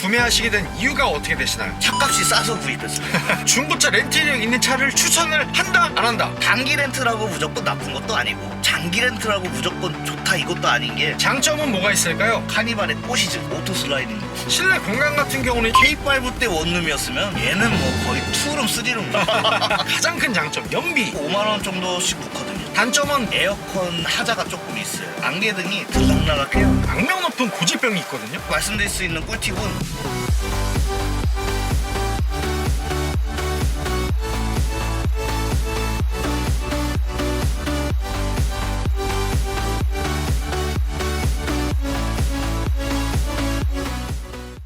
구매하시게 된 이유가 어떻게 되시나요? 차값이 싸서 구입했습니다. 중고차 렌트 이력 있는 차를 추천을 한다 안 한다? 단기 렌트라고 무조건 나쁜 것도 아니고 장기 렌트라고 무조건 좋다 이것도 아닌 게 장점은 뭐가 있을까요? 카니발의 꽃이죠. 오토 슬라이딩. 실내 공간 같은 경우는 K5 때 원룸이었으면 얘는 뭐 거의 2룸 3룸. 가장 큰 장점 연비. 5만 원 정도씩 붙거든요. 단점은 에어컨 하자가 조금 있어요. 안개등이 들락날락해요. 악명 높은 고질병이 있거든요. 말씀드릴 수 있는 꿀팁은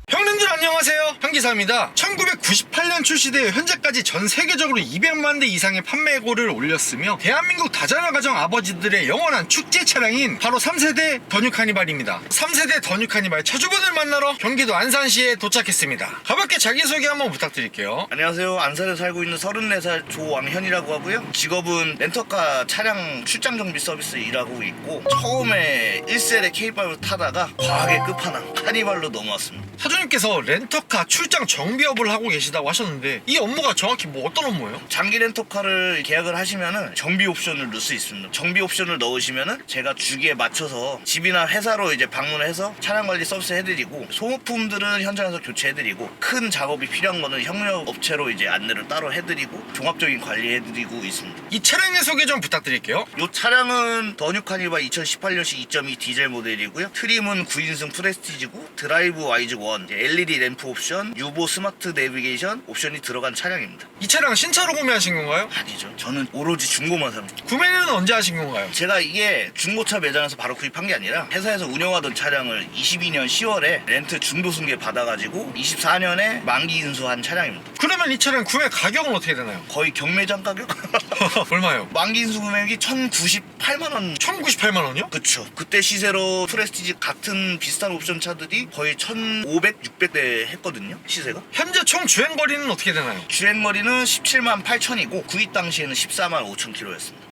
형님들 안녕하세요, 형기사입니다. 1998년 출시되어 현재까지 전 세계적으로 200만 대 이상의 판매고를 올렸으며 대한민국 다자녀 가정 아버지들의 영원한 축제 차량인 바로 3세대 더뉴 카니발입니다. 3세대 더뉴 카니발 차주분을 만나러 경기도 안산시에 도착했습니다. 가볍게 자기소개 한번 부탁드릴게요. 안녕하세요. 안산에 살고 있는 34살 조왕현이라고 하고요. 직업은 렌터카 차량 출장 정비 서비스 일하고 있고 처음에 1세대 K5를 타다가 과학의 끝판왕 카니발로 넘어왔습니다. 사장님께서 렌터카 출장 정비업을 하고 계시다고 하셨는데 이 업무가 정확히 뭐 어떤 업무예요? 장기 렌터카를 계약을 하시면은 정비 옵션을 넣을 수 있습니다. 정비 옵션을 넣으시면은 제가 주기에 맞춰서 집이나 회사로 이제 방문해서 차량 관리 서비스 해드리고 소모품들은 현장에서 교체해드리고 큰 작업이 필요한 거는 협력 업체로 이제 안내를 따로 해드리고 종합적인 관리해드리고 있습니다. 이 차량의 소개 좀 부탁드릴게요. 이 차량은 더뉴 카니발 2018년식 2.2 디젤 모델이고요. 트림은 9인승 프레스티지고 드라이브 와이즈 1, LED 램프 옵션, 유보 스마트 내비게이션 옵션이 들어간 차량입니다. 이 차량 신차로 구매하신 건가요? 아니죠. 저는 오로지 중고만 삽니다. 구매는 언제 하신 건가요? 제가 이게 중고차 매장에서 바로 구입한 게 아니라 회사에서 운영하던 차량을 22년 10월에 렌트 중도승계 받아가지고 24년에 만기 인수한 차량입니다. 그러면 이 차량 구매 가격은 어떻게 되나요? 거의 경매장 가격? 얼마요? 만기 인수 금액이 1,098만원. 1,098만 원이요? 그쵸. 그때 시세로 프레스티지 같은 비슷한 옵션 차들이 거의 1,500, 600대 했거든요. 시세가. 현재 총 주행 거리는 어떻게 되나요? 주행거리는 17만 8천이고 구입 당시에는 14만 5천 킬로였습니다.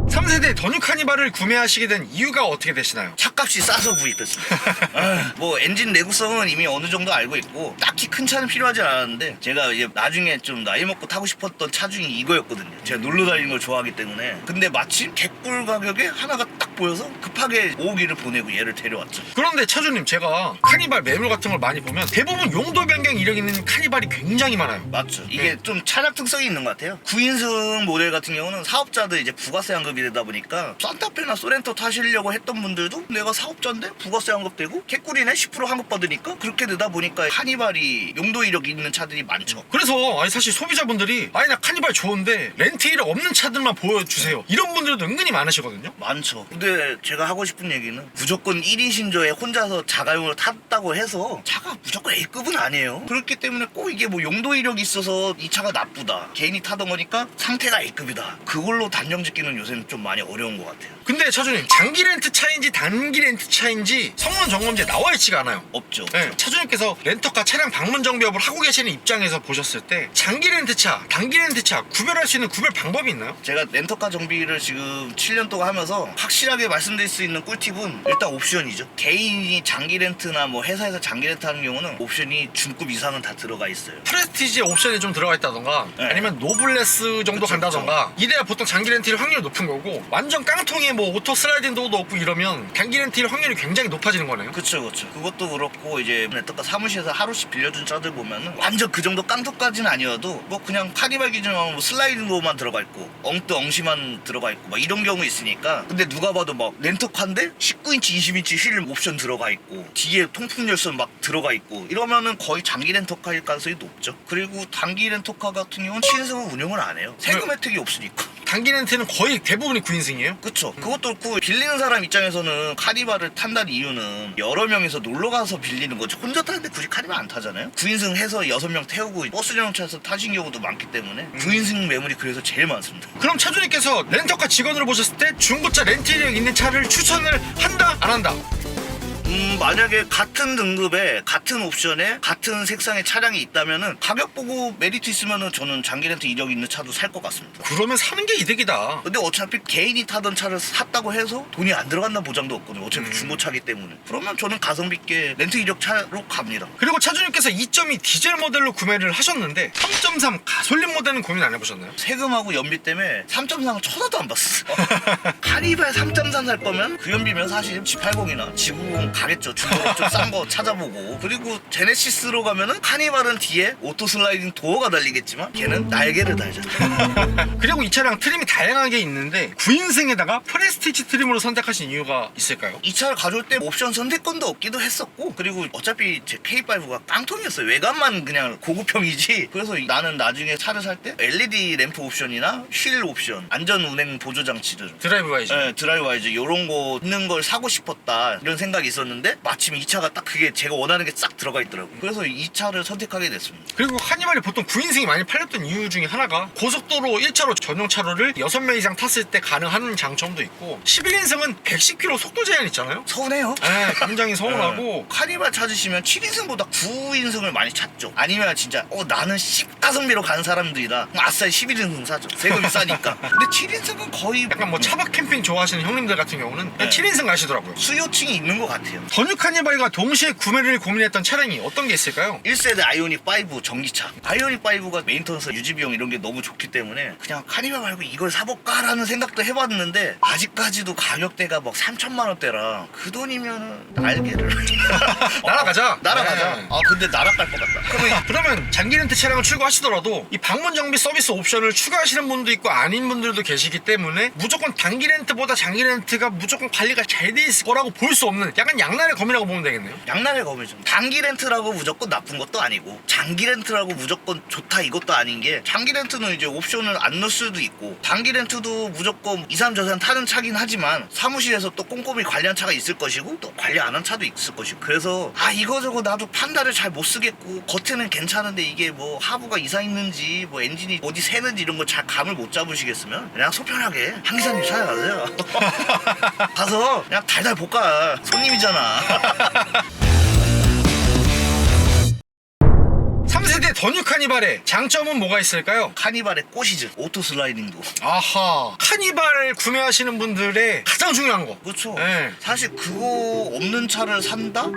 3세대 더뉴 카니발을 구매하시게 된 이유가 어떻게 되시나요? 차값이 싸서 구입했습니다. 뭐 엔진 내구성은 이미 어느 정도 알고 있고 딱히 큰 차는 필요하지 않았는데 제가 이제 나중에 좀 나이 먹고 타고 싶었던 차 중에 이거였거든요. 제가 놀러 다니는 걸 좋아하기 때문에. 근데 마침 개꿀 가격에 하나가 딱 보여서 급하게 5호기를 보내고 얘를 데려왔죠. 그런데 차주님, 제가 카니발 매물 같은 걸 많이 보면 대부분 용도 변경 이력 있는 카니발이 굉장히 많아요. 맞죠. 이게 좀 차량 특성이 있는 것 같아요. 9인승 모델 같은 경우는 사업자들 이제 부가세 환급이 되다 보니까 산타페나 소렌토 타시려고 했던 분들도 내가 사업자인데 부가세 환급되고 개꿀이네 10% 환급받으니까 그렇게 되다 보니까 카니발이 용도 이력 있는 차들이 많죠. 그래서 사실 소비자분들이 나 카니발 좋은데 렌트 이력 없는 차들만 보여주세요, 이런 분들도 은근히 많으시거든요. 많죠. 근데 제가 하고 싶은 얘기는 무조건 1인 신조에 혼자서 자가용을 탔다고 해서 차가 무조건 A급은 아니에요. 그렇기 때문에 꼭 이게 뭐 용도 이력이 있어서 이 차가 나쁘다, 개인이 타던 거니까 상태가 A급이다, 그걸로 단정 짓기는 요새는 좀 많이 어려운 것 같아요. 근데 차주님, 장기 렌트 차인지 단기 렌트 차인지 성능 점검지에 나와 있지가 않아요. 없죠. 네, 차주님께서 렌터카 차량 방문 정비업을 하고 계시는 입장에서 보셨을 때 장기 렌트차, 단기 렌트차 구별할 수 있는 구별 방법이 있나요? 제가 렌터카 정비를 지금 7년 동안 하면서 확실하게 말씀드릴 수 있는 꿀팁은 일단 옵션이죠. 개인이 장기 렌트나 뭐 회사에서 장기 렌트 하는 경우는 옵션이 중급 이상은 다 들어가 있어요. 프레스티지 옵션이 좀 들어가 있다던가 네. 아니면 노블레스 정도 그쵸, 간다던가 이래야 보통 장기 렌트일 확률이 높은 거고, 완전 깡통에 뭐 오토 슬라이딩 도어도 없고 이러면 단기 렌트일 확률이 굉장히 높아지는 거네요. 그쵸. 그것도 그렇고 이제 렌터카 사무실에서 하루씩 빌려준 차들 보면은 완전 그 정도 깡통까지는 아니어도 뭐 그냥 카니발 기준으로 뭐 슬라이딩 도어만 들어가 있고 엉시만 들어가 있고 막 이런 경우 있으니까. 근데 누가 봐도 막 렌터카인데 19인치 20인치 휠 옵션 들어가 있고 뒤에 통풍 열선 막 들어가 있고 이러면은 거의 장기 렌터카일 가능성이 높죠. 그리고 단기 렌터카 같은 경우는 신승은 운영을 안 해요. 세금 혜택이 없으니까. 단기 렌트는 거의 대부분이 9인승이에요? 그쵸. 그것도 그렇고 빌리는 사람 입장에서는 카니발을 탄다는 이유는 여러 명이서 놀러가서 빌리는 거죠. 혼자 타는데 굳이 카니발 안 타잖아요. 9인승 해서 6명 태우고 버스 전용차에서 타신 경우도 많기 때문에 9인승 매물이 그래서 제일 많습니다. 그럼 차주님께서 렌터카 직원으로 보셨을 때 중고차 렌트 이력 있는 차를 추천을 한다 안 한다? 만약에 같은 등급에 같은 옵션에 같은 색상의 차량이 있다면은 가격 보고 메리트 있으면은 저는 장기 렌트 이력 있는 차도 살 것 같습니다. 그러면 사는 게 이득이다. 근데 어차피 개인이 타던 차를 샀다고 해서 돈이 안 들어간다는 보장도 없거든요. 어차피 중고차기 때문에. 그러면 저는 가성비 있게 렌트 이력 차로 갑니다. 그리고 차주님께서 2.2 디젤 모델로 구매를 하셨는데 3.3 가솔린 모델은 고민 안 해보셨나요? 세금하고 연비 때문에 3.3은 쳐다도 안 봤어. 카니발 3.3 살 거면 그 연비면 사실 G80이나 G90 가겠죠. 중고로 좀 싼 거 찾아보고. 그리고 제네시스로 가면은 카니발은 뒤에 오토 슬라이딩 도어가 달리겠지만 걔는 날개를 달잖아. 그리고 이 차량 트림이 다양하게 있는데 9인승에다가 프레스티지 트림으로 선택하신 이유가 있을까요? 이 차를 가져올 때 옵션 선택권도 없기도 했었고, 그리고 어차피 제 K5가 깡통이었어요. 외관만 그냥 고급형이지. 그래서 나는 나중에 차를 살 때 LED 램프 옵션이나 휠 옵션, 안전 운행 보조 장치들, 드라이브 와이즈. 네, 드라이브 와이즈 요런 거 있는 걸 사고 싶었다 이런 생각이 있었는데 마침 이 차가 딱 그게 제가 원하는 게 싹 들어가 있더라고요. 그래서 이 차를 선택하게 됐습니다. 그리고 카니발이 보통 9인승이 많이 팔렸던 이유 중에 하나가 고속도로 1차로 전용 차로를 6명 이상 탔을 때 가능한 장점도 있고 11인승은 110km 속도 제한 있잖아요. 서운해요. 네, 굉장히 서운하고 카니발 찾으시면 7인승보다 9인승을 많이 찾죠. 아니면 진짜 나는 10가성비로 간 사람들이다. 그럼 아싸리 11인승 사죠. 세금이 싸니까. 근데 7인승은 거의 약간 뭐 차박 캠핑 좋아하시는 형님들 같은 경우는 네. 7인승 가시더라고요. 수요층이 있는 것 같아요. 더뉴 카니발과 동시에 구매를 고민했던 차량이 어떤 게 있을까요? 1세대 아이오닉 5 전기차. 아이오닉 5가 메인터너스 유지비용 이런 게 너무 좋기 때문에 그냥 카니발 말고 이걸 사볼까라는 생각도 해봤는데 아직까지도 가격대가 막 3천만 원대라 그 돈이면 날개를 날아가자. 날아가자. 네. 아 근데 날아갈 것 같다. 그러면 장기 렌트 차량을 출고하시더라도 이 방문 정비 서비스 옵션을 추가하시는 분도 있고 아닌 분들도 계시기 때문에 무조건 단기 렌트보다 장기 렌트가 무조건 관리가 잘 돼 있을 거라고 볼 수 없는 약간 양날의 검이라고 보면 되겠네요. 양날의 검이죠. 단기 렌트라고 무조건 나쁜 것도 아니고 장기 렌트라고 무조건 좋다 이것도 아닌 게 장기 렌트는 이제 옵션을 안 넣을 수도 있고 단기 렌트도 무조건 2, 3 저산 타는 차긴 하지만 사무실에서 또 꼼꼼히 관리한 차가 있을 것이고 또 관리 안 한 차도 있을 것이고 그래서 이거저거 나도 판단을 잘 못 쓰겠고 겉에는 괜찮은데 이게 뭐 하부가 이상 있는지 뭐 엔진이 어디 새는지 이런 거 잘 감을 못 잡으시겠으면 그냥 속편하게 한기사님 찾아가세요. 가서 그냥 달달 볶아. 손님이잖아. 3세대 더뉴 카니발의 장점은 뭐가 있을까요? 카니발의 꽃이죠. 오토 슬라이딩도. 아하, 카니발 구매하시는 분들의 가장 중요한 거. 그렇죠. 네. 사실 그거 없는 차를 산다?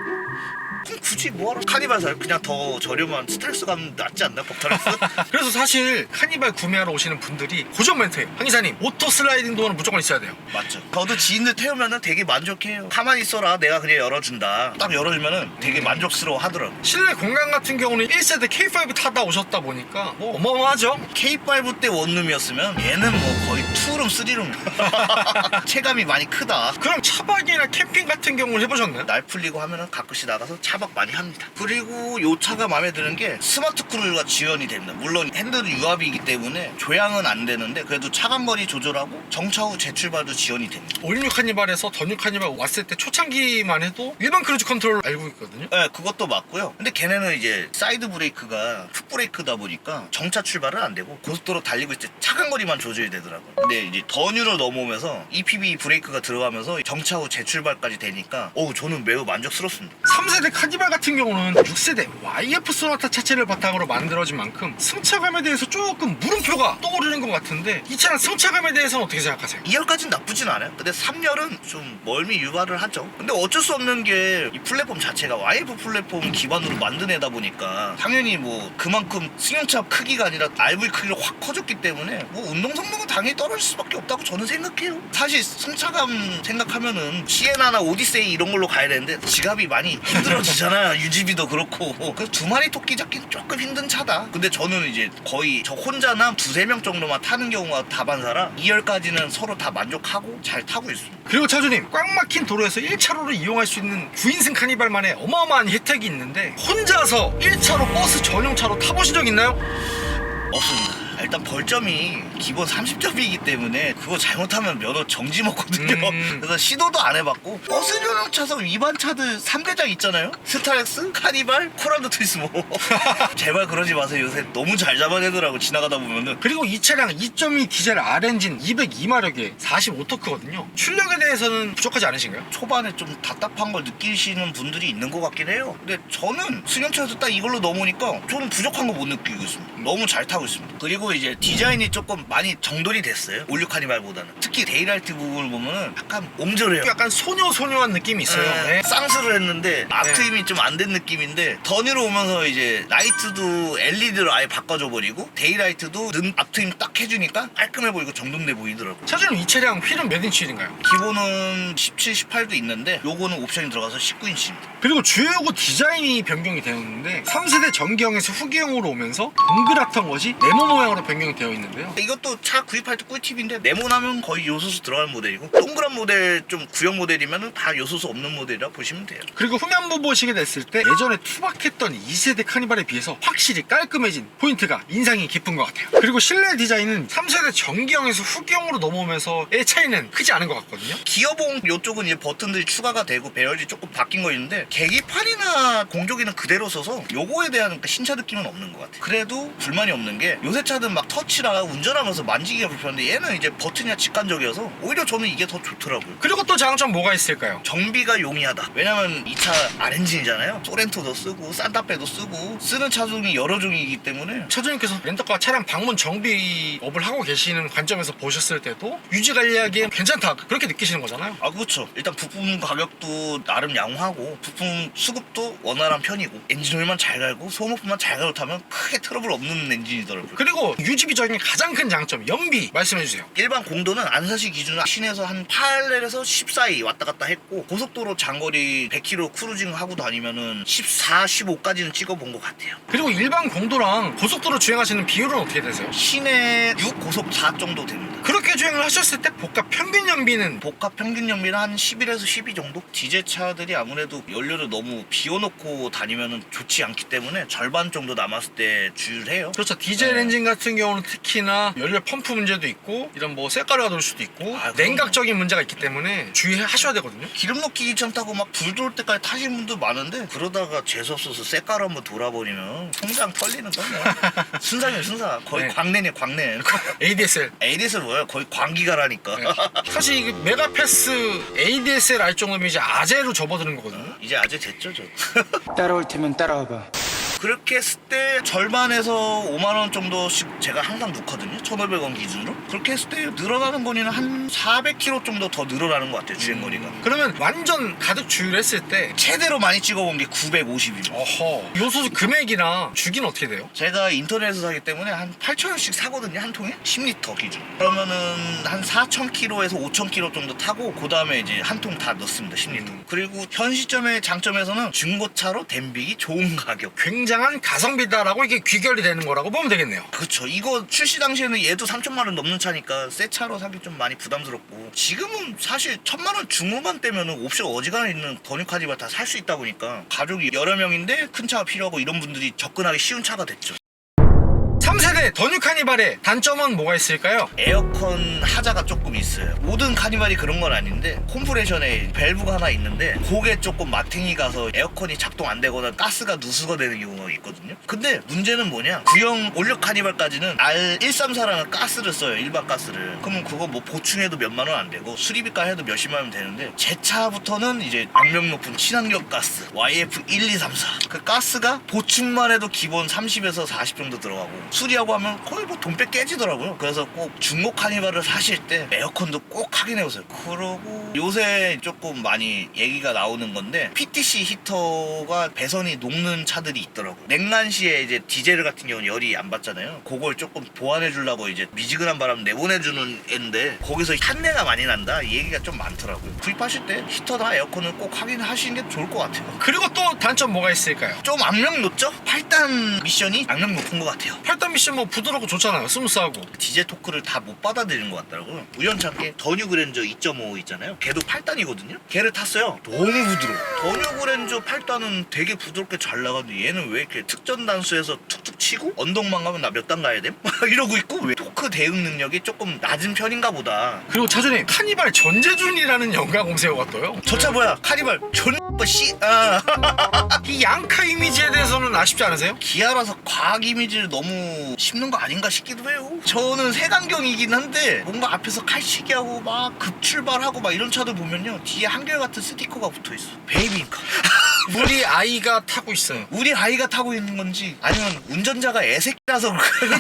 그럼 굳이 뭐하러 카니발 사요? 그냥 더 저렴한 스트레스 감 낫지 않나? 법타레스? 그래서 사실 카니발 구매하러 오시는 분들이 고정 멘트예요. 황기사님, 오토 슬라이딩 도어는 무조건 있어야 돼요. 맞죠. 저도 지인들 태우면은 되게 만족해요. 가만히 있어라. 내가 그냥 열어준다. 딱 열어주면은 되게 만족스러워 하더라고. 실내 공간 같은 경우는 1세대 K5 타다 오셨다 보니까 뭐 어마어마하죠? K5 때 원룸이었으면 얘는 뭐 거의 2룸, 3룸. 체감이 많이 크다. 그럼 차박이나 캠핑 같은 경우를 해보셨나요? 날 풀리고 하면은 가끔씩 나가서 차박 많이 합니다. 그리고 요 차가 마음에 드는 게 스마트 크루즈가 지원이 됩니다. 물론 핸들은 유압이기 때문에 조향은 안 되는데 그래도 차간거리 조절하고 정차 후 재출발도 지원이 됩니다. 516 카니발에서 더뉴 카니발 왔을 때 초창기만 해도 일반 크루즈 컨트롤 알고 있거든요. 네, 그것도 맞고요. 근데 걔네는 이제 사이드 브레이크가 풋 브레이크다 보니까 정차 출발은 안 되고 고속도로 달리고 있을 때 차간거리만 조절이 되더라고요. 근데 이제 더뉴로 넘어오면서 EPB 브레이크가 들어가면서 정차 후 재출발까지 되니까 저는 매우 만족스럽습니다. 3세대 카니발 같은 경우는 6세대 YF 소나타 차체를 바탕으로 만들어진 만큼 승차감에 대해서 조금 물음표가 떠오르는 것 같은데 이 차량 승차감에 대해서는 어떻게 생각하세요? 2열까지는 나쁘진 않아요. 근데 3열은 좀 멀미 유발을 하죠. 근데 어쩔 수 없는 게 이 플랫폼 자체가 YF 플랫폼 기반으로 만든 애다 보니까 당연히 뭐 그만큼 승용차 크기가 아니라 RV 크기로 확 커졌기 때문에 뭐 운동 성능은 당연히 떨어질 수밖에 없다고 저는 생각해요. 사실 승차감 생각하면은 시에나나 오디세이 이런 걸로 가야 되는데 지갑이 많이 힘들어지잖아요. 유지비도 그렇고. 그래서 두 마리 토끼 잡기는 조금 힘든 차다. 근데 저는 이제 거의 저 혼자나 2-3명 정도만 타는 경우가 다반사라 2열까지는 서로 다 만족하고 잘 타고 있습니다. 그리고 차주님, 꽉 막힌 도로에서 1차로를 이용할 수 있는 9인승 카니발만의 어마어마한 혜택이 있는데 혼자서 1차로 버스 전용차로 타보신 적 있나요? 없습니다. 일단 벌점이 기본 30점이기 때문에 그거 잘못하면 면허 정지 먹거든요. 그래서 시도도 안 해봤고 버스 전용 차선 위반 차들 3대장 있잖아요. 스타렉스, 카니발, 코란도 트리스모. 제발 그러지 마세요. 요새 너무 잘 잡아내더라고 지나가다 보면은. 그리고 이 차량 2.2 디젤 R엔진 202마력에 45토크거든요. 출력에 대해서는 부족하지 않으신가요? 초반에 좀 답답한 걸 느끼시는 분들이 있는 것 같긴 해요. 근데 저는 승용차에서 딱 이걸로 넘으니까 저는 부족한 거 못 느끼고 있습니다. 너무 잘 타고 있습니다. 그리고 이제 디자인이 조금 많이 정돈이 됐어요. 올류 카니발보다는. 특히 데이라이트 부분을 보면은 약간 옴절해요. 약간 소녀소녀한 느낌이 있어요. 네. 쌍수를 했는데 아크 힘이 좀 안 된 느낌인데 더니로 오면서 이제 라이트도 LED로 아예 바꿔줘 버리고 데이라이트도 는 앞트 힘 딱 해주니까 깔끔해 보이고 정돈돼 보이더라고요. 차주님 이 차량 휠은 몇 인치 휠인가요? 기본은 17, 18도 있는데 요거는 옵션이 들어가서 19인치입니다. 그리고 주요고 디자인이 변경이 되었는데 3세대 전기형에서 후기형으로 오면서 동그랗던 것이 네모 모양으로 변경이 되어 있는데요. 이것도 차 구입할 때 꿀팁인데 네모나면 거의 요소수 들어가는 모델이고 동그란 모델 좀 구형 모델이면 다 요소수 없는 모델이라 보시면 돼요. 그리고 후면부 보시게 됐을 때 예전에 투박했던 2세대 카니발에 비해서 확실히 깔끔해진 포인트가 인상이 깊은 것 같아요. 그리고 실내 디자인은 3세대 전기형에서 후기형으로 넘어오면서의 차이는 크지 않은 것 같거든요. 기어봉 요쪽은 이제 버튼들이 추가가 되고 배열이 조금 바뀐 거 있는데 계기판이나 공조기는 그대로 써서 요거에 대한 신차 느낌은 없는 것 같아요. 그래도 불만이 없는 게 요새 차든 막 터치라 운전하면서 만지기가 불편한데 얘는 이제 버튼이나 직관적이어서 오히려 저는 이게 더 좋더라고요. 그리고 또 장점 뭐가 있을까요? 정비가 용이하다. 왜냐면 이 차 R엔진이잖아요. 소렌토도 쓰고 산타페도 쓰고 쓰는 차종이 여러 종이기 때문에 차주님께서 렌터카 차량 방문 정비업을 하고 계시는 관점에서 보셨을 때도 유지 관리하기에 괜찮다 그렇게 느끼시는 거잖아요. 아 그렇죠. 일단 부품 가격도 나름 양호하고 부품 수급도 원활한 편이고 엔진오일만 잘 갈고 소모품만 잘 갈고 타면 크게 트러블 없는 엔진이더라고요. 그리고 유지비적인 가장 큰 장점 연비 말씀해주세요. 일반 공도는 안사시 기준으로 시내에서 한 8에서 10 사이 왔다 갔다 했고 고속도로 장거리 100km 크루징 하고 다니면은 14, 15까지는 찍어본 것 같아요. 그리고 일반 공도랑 고속도로 주행하시는 비율은 어떻게 되세요? 시내 6, 고속 4 정도 됩니다. 그렇게 주행을 하셨을 때 복합 평균 연비는 복합 평균 연비는 한 11에서 12 정도? 디젤 차들이 아무래도 연료를 너무 비워놓고 다니면 좋지 않기 때문에 절반 정도 남았을 때 주유를 해요. 그렇죠. 디젤 네. 엔진 같은 경우는 특히나 연료 펌프 문제도 있고 이런 뭐 쇳가루가 돌 수도 있고 냉각적인 문제가 있기 때문에 주의하셔야 되거든요. 기름 넣기 귀찮다고 막 불 들어올 때까지 타시는 분도 많은데 그러다가 재수없어서 쇳가루 한번 돌아버리면 통장 털리는 거냐. 순사면 순사. 거의 네. 광내네 광내. ADSL. ADS는 뭐야? 거의 광기가라니까. 네. 사실 이 메가패스 ADSL 알 정도면 이제 아재로 접어드는 거거든요. 이제 아재 됐죠 저. 따라올 테면 따라와봐. 그렇게 했을 때 절반에서 5만원 정도씩 제가 항상 넣거든요. 1,500원 기준으로. 그렇게 했을 때 늘어나는 거리는 한 400km 정도 더 늘어나는 것 같아요. 주행거리가. 그러면 완전 가득 주유를 했을 때 최대로 많이 찍어본 게 950입니다. 어허 요소수 금액이나 주기는 어떻게 돼요? 제가 인터넷에서 사기 때문에 한 8,000원씩 사거든요. 한 통에 10리터 기준. 그러면은 한 4,000km에서 5,000km 정도 타고 그 다음에 이제 한 통 다 넣습니다. 10리터. 그리고 현 시점의 장점에서는 중고차로 댐비기 좋은 가격. 굉장한 가성비다라고 이게 귀결이 되는 거라고 보면 되겠네요. 그렇죠. 이거 출시 당시에는 얘도 3천만 원 넘는 차니까 새 차로 사기 좀 많이 부담스럽고 지금은 사실 1,000만 원 중후반대면은 옵션 어지간한 있는 더뉴 카니발 다 살 수 있다 보니까 가족이 여러 명인데 큰 차가 필요하고 이런 분들이 접근하기 쉬운 차가 됐죠. 3세대 더뉴 카니발의 단점은 뭐가 있을까요? 에어컨 하자가 조금 있어요. 모든 카니발이 그런 건 아닌데 콤프레션에 밸브가 하나 있는데 그게 조금 마팅이 가서 에어컨이 작동 안 되거나 가스가 누수가 되는 경우가 있거든요. 근데 문제는 뭐냐, 구형 올류 카니발까지는 R134라는 가스를 써요. 일반 가스를. 그러면 그거 뭐 보충해도 몇만 원 안 되고 수리비가 해도 몇십만 원 되는데 제 차부터는 이제 악명 높은 친환경 가스 YF1234 그 가스가 보충만 해도 기본 30에서 40 정도 들어가고 수리하고 하면 거의 뭐 돈백 깨지더라고요. 그래서 꼭 중고 카니발을 사실 때 에어컨도 꼭 확인해보세요. 그러고 요새 조금 많이 얘기가 나오는 건데 PTC 히터가 배선이 녹는 차들이 있더라고요. 냉난 시에 이제 디젤 같은 경우는 열이 안 받잖아요. 그걸 조금 보완해 주려고 이제 미지근한 바람 내보내주는 애인데 거기서 한내가 많이 난다 이 얘기가 좀 많더라고요. 구입하실 때 히터나 에어컨은 꼭 확인하시는 게 좋을 것 같아요. 그리고 또 단점 뭐가 있을까요? 좀 악명 높죠? 8단 미션이 악명 높은 것 같아요. 8단 미션 훨씬 뭐 부드럽고 좋잖아요. 스무스하고. 디젤 토크를 다 못 받아들이는 것 같더라고요. 우연찮게 더뉴 그랜저 2.5 있잖아요. 걔도 8단이거든요. 걔를 탔어요. 너무 부드러워. 더뉴 그랜저 8단은 되게 부드럽게 잘 나가는데 얘는 왜 이렇게 특전 단수에서 툭툭 치고 언덕만 가면 나 몇 단 가야 돼? 이러고 있고 왜 토크 대응 능력이 조금 낮은 편인가 보다. 그리고 차주님, 카니발 전재준이라는 연가 공세어가 떠요. 저 차 뭐야? 카니발 씨. 이 양카 이미지에 대해서는 아쉽지 않으세요? 기아라서 과학 이미지를 너무 심는 거 아닌가 싶기도 해요. 저는 세간경이긴 한데 뭔가 앞에서 칼치기하고 막 급출발하고 막 이런 차들 보면요 뒤에 한결같은 스티커가 붙어있어. 베이비인카. 우리 아이가 타고 있어요. 우리 아이가 타고 있는 건지 아니면 운전자가 애새끼라서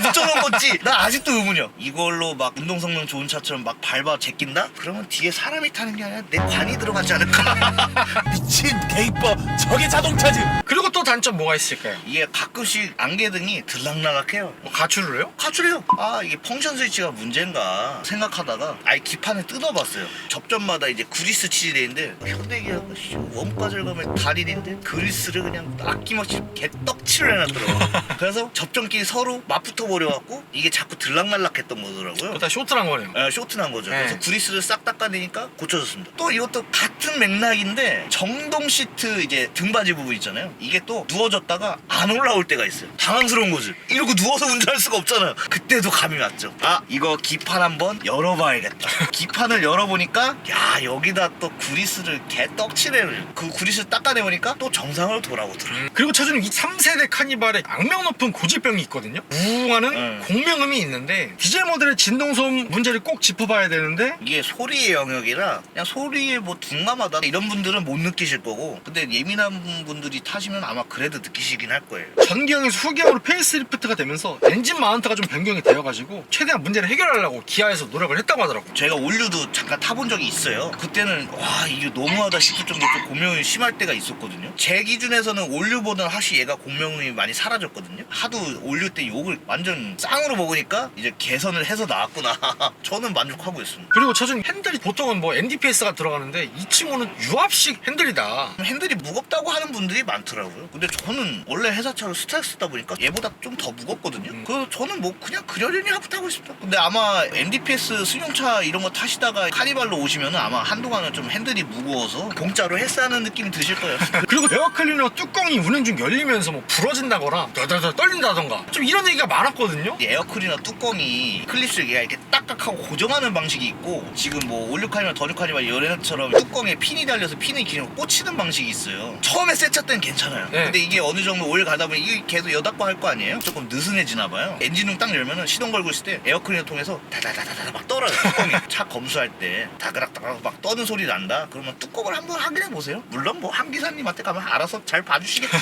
붙여놓은 건지 나 아직도 의문이야. 이걸로 막 운동성능 좋은 차처럼 막 밟아 제낀다? 그러면 뒤에 사람이 타는 게 아니라 내 관이 들어가지 않을까. 미친 개이뻐. 저게 자동차지. 그리고 또 단점 뭐가 있을까요? 이게 가끔씩 안개등이 들락날락해요. 뭐 가출을 해요? 가출해요. 아 이게 펑션 스위치가 문제인가 생각하다가 아예 기판을 뜯어봤어요. 접점마다 이제 그리스 칠이 되는데 현대기아가 원가절 가면 달인인데 그리스를 그냥 아낌없이 개떡칠을 해놨더라고. 그래서 접점끼리 서로 맞붙어 버려갖고 이게 자꾸 들락날락했던 거더라고요. 그다 쇼트란 거네요. 쇼트난 거죠. 네. 그래서 그리스를 싹 닦아내니까 고쳐졌습니다. 또 이것도 같은 맥락인데 정동 시트 이제 등받이 부분 있잖아요. 이게 또 누워졌다가 안 올라올 때가 있어요. 당황스러운 거지. 이러고 누워서 운전할 수가 없잖아요. 그때도 감이 왔죠. 아 이거 기판 한번 열어봐야겠다. 기판을 열어보니까 야 여기다 또 그리스를 개떡칠해를 그 그리스를 닦아내보니까 또 정상으로 돌아오더라. 그리고 차주님, 이 3세대 카니발에 악명 높은 고질병이 있거든요. 우웅하는 공명음이 있는데 디젤 모델의 진동소음 문제를 꼭 짚어봐야 되는데 이게 소리의 영역이라 그냥 소리에 뭐 둔감하다 이런 분들은 못 느끼실 거고 근데 예민한 분들이 타시면 아마 그래도 느끼시긴 할 거예요. 전기형에서 후기형으로 페이스리프트가 되면서 엔진 마운트가 좀 변경이 되어가지고 최대한 문제를 해결하려고 기아에서 노력을 했다고 하더라고요. 제가 올류도 잠깐 타본 적이 있어요. 그때는 와 이게 너무하다 싶을 정도로 좀 공명음이 심할 때가 있었거든요. 제 기준에서는 올류보다는 확실히 얘가 공명음이 많이 사라졌거든요. 하도 올류 때 욕을 완전 쌍으로 먹으니까 이제 개선을 해서 나왔구나. 저는 만족하고 있습니다. 그리고 차주님, 핸들이 보통은 뭐 NDPS가 들어가는데 이 친구는 유압식 핸들이다. 핸들이 무겁다고 하는 분들이 많더라고요. 근데 저는 원래 회사차로 스타일 쓰다 보니까 얘보다 좀 더 무겁거든요. 그래서 저는 뭐 그냥 그러려니 하고 타고 있습니다. 근데 아마 NDPS 승용차 이런 거 타시다가 카니발로 오시면은 아마 한동안은 좀 핸들이 무거워서 공짜로 헬스하는 느낌이 드실 거예요. 그리고 에어클리너 뚜껑이 운행 중 열리면서 뭐 부러진다거나 더더더 떨린다던가 좀 이런 얘기가 많았거든요. 이 에어클리너 뚜껑이 클립스를 이렇게 딱딱하고 고정하는 방식이 있고 지금 뭐 올류카니발 더뉴카니발 이런처럼 뚜껑에 핀이 달려서 핀을 그냥 꽂히는 방식이 있어요. 처음에 새 차 때는 괜찮아요. 네. 근데 이게 어느 정도 오래 가다 보니 이게 계속 여닫고 할 거 아니에요? 조금 느슨해지나 봐요. 엔진룸 딱 열면은 시동 걸고 있을 때 에어클리너 통해서 다다다다다 막 떨어요. 뚜껑이 차 검수할 때 다그락다그락 막 떠는 소리 난다. 그러면 뚜껑을 한번 확인해 보세요. 물론 뭐 한 기사님한테 가면 알아서 잘 봐주시겠지.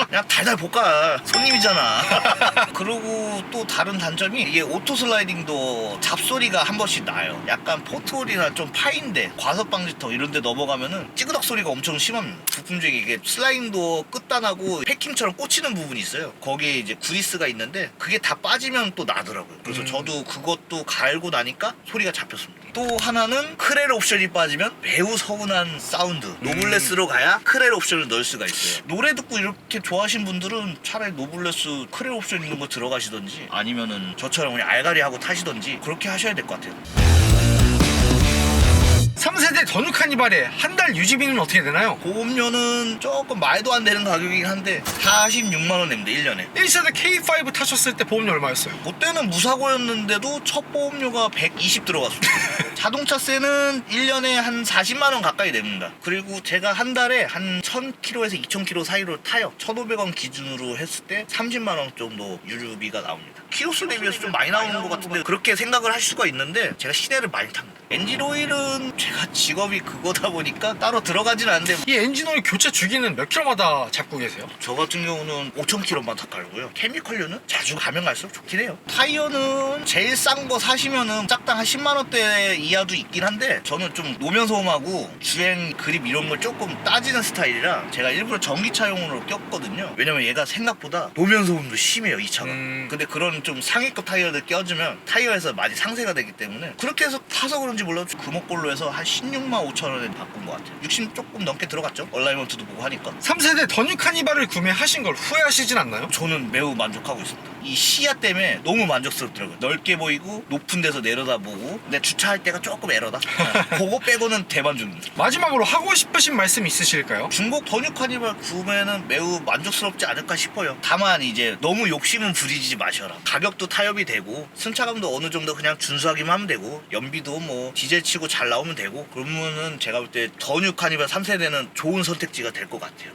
그냥 달달 볶아. 손님이잖아. 그리고 또 다른 단점이 이게 오토 슬라이딩도 잡소리가 한 번씩 나요. 약간 포트홀이나 좀 파인데 과속 방지턱 이런 데 넘어가면은 찌그덕 소리가 엄청 심합니다. 부품 중에 이게 슬라이딩도 끝단하고 패킹처럼 꽂히는 부분이 있어요. 거기에 이제 그리스가 있는데 그게 다 빠지면 또 나더라고요. 그래서 저도 그것도 갈고 나니까 소리가 잡혔습니다. 또 하나는 크렐 옵션이 빠지면 매우 서운한 사운드. 노블레스로 가야 크렐 옵션을 넣을 수가 있어요. 노래 듣고 이렇게 좋아하신 분들은 차라리 노블레스 크렐 옵션 있는 거 들어가시던지 아니면은 저처럼 그냥 알가리 하고 타시던지 그렇게 하셔야 될 것 같아요. 3세대 더뉴 카니발의 한 달 유지비는 어떻게 되나요? 보험료는 조금 말도 안 되는 가격이긴 한데 46만 원 냅니다. 1년에. 1세대 K5 타셨을 때 보험료 얼마였어요? 그때는 무사고였는데도 첫 보험료가 120 들어갔습니다. 자동차세는 1년에 한 40만 원 가까이 냅니다. 그리고 제가 한 달에 한 1000km에서 2000km 사이로 타요. 1,500원 기준으로 했을 때 30만 원 정도 유류비가 나옵니다. 키로수 대비해서 좀 많이 나오는 것 같은데 그렇게 생각을 할 수가 있는데 제가 시내를 많이 탑니다. 엔진 오일은 제가 직업이 그거다 보니까 따로 들어가진 않는데 이 엔진오일 교체 주기는 몇 킬로마다 잡고 계세요? 저 같은 경우는 5,000km만 다 깔고요. 케미컬류는 자주 가면 갈수록 좋긴 해요. 타이어는 제일 싼 거 사시면은 짝당 한 10만 원대 이하도 있긴 한데 저는 좀 노면 소음하고 주행 그립 이런 걸 조금 따지는 스타일이라 제가 일부러 전기차용으로 꼈거든요. 왜냐면 얘가 생각보다 노면 소음도 심해요, 이 차가. 근데 그런 좀 상위급 타이어들 껴주면 타이어에서 많이 상쇄가 되기 때문에 그렇게 해서 타서 그런지 몰라도 금옥골로 해서 한 16만 5천 원에 바꾼 것 같아요. 60 조금 넘게 들어갔죠. 얼라이먼트도 보고 하니까. 3세대 더뉴 카니발을 구매하신 걸 후회하시진 않나요? 저는 매우 만족하고 있습니다. 이 시야 때문에 너무 만족스럽더라고요. 넓게 보이고 높은 데서 내려다보고. 근데 주차할 때가 조금 에러다. 그거 빼고는 대만족입니다. 마지막으로 하고 싶으신 말씀 있으실까요? 중국 더뉴 카니발 구매는 매우 만족스럽지 않을까 싶어요. 다만 이제 너무 욕심은 부리지 마셔라. 가격도 타협이 되고 승차감도 어느 정도 그냥 준수하기만 하면 되고 연비도 뭐 디젤 치고 잘 나오면 되고, 그러면은 제가 볼 때 더뉴 카니발 3세대는 좋은 선택지가 될 것 같아요.